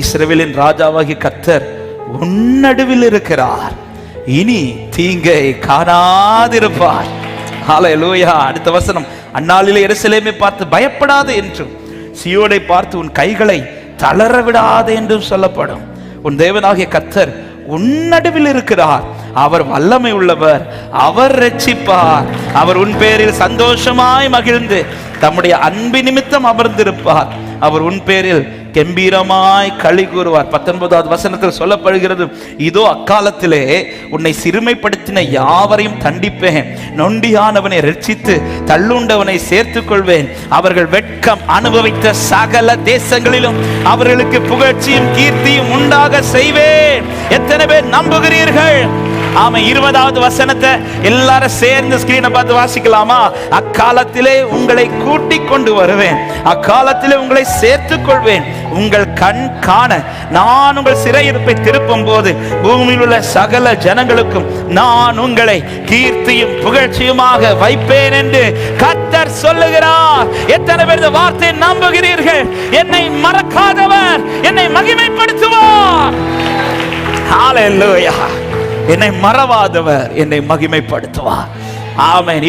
இஸ்ரவேலின் ராஜாவாகிய கர்த்தர் உன்னடுவில் இருக்கிறார், இனி தீங்கை காணாதிருப்பார். ஹல்லேலூயா. அடுத்த வசனம், அந்நாளிலே எருசலேமை பார்த்து பயப்படாது என்றும் சீயோனை பார்த்து உன் கைகளை தளர விடாது என்றும் சொல்லப்படும். உன் தேவனாகிய கர்த்தர் உன்னடுவில் இருக்கிறார், அவர் வல்லமை உள்ளவர், அவர் ரட்சிப்பார். அவர் உன் பேரில் சந்தோஷமாய் மகிழ்ந்து தம்முடைய அன்பு நிமித்தம் அமர்ந்திருப்பார். அவர் உன் பேரில் கம்பீரமாய் களி கூறுவார். 19வது வசனத்தில் சொல்லப்படுகிறது, இதோ அக்காலத்திலே உன்னை சிறுமைப்படுத்தின யாவரையும் தண்டிப்பேன், நொண்டியானவனை ரட்சித்து தள்ளுண்டவனை சேர்த்துக் கொள்வேன். அவர்கள் வெட்கம் அனுபவித்த சகல தேசங்களிலும் அவர்களுக்கு புகழ்ச்சியும் கீர்த்தியும் உண்டாக செய்வேன். எத்தனை பேர் நம்புகிறீர்கள்? ஆமா. 20வது வசனத்தை எல்லாரும் சேர்ந்து ஸ்கிரீனை பார்த்து வாசிக்கலாமா? அக்காலத்திலே உங்களை கூட்டிக் கொண்டு வருவேன், அக்காலத்திலே உங்களை சேர்த்துக் கொள்வேன். உங்கள் கண் காண நான் உங்கள் சிறையிருப்பை திருப்பும் போது பூமியில் உள்ள சகல ஜனங்களுக்கும் நான் உங்களை கீர்த்தியும் புகழ்ச்சியுமாக வைப்பேன் என்று கர்த்தர் சொல்லுகிறார். எத்தனை பேர் இந்த வார்த்தையை நம்புகிறீர்கள்? என்னை மறக்காதவர் என்னை மகிமைப்படுத்துவார். ஹல்லேலூயா. என்னை மறவாதவர் என்னை மகிமைப்படுத்துவார். ஆமென்.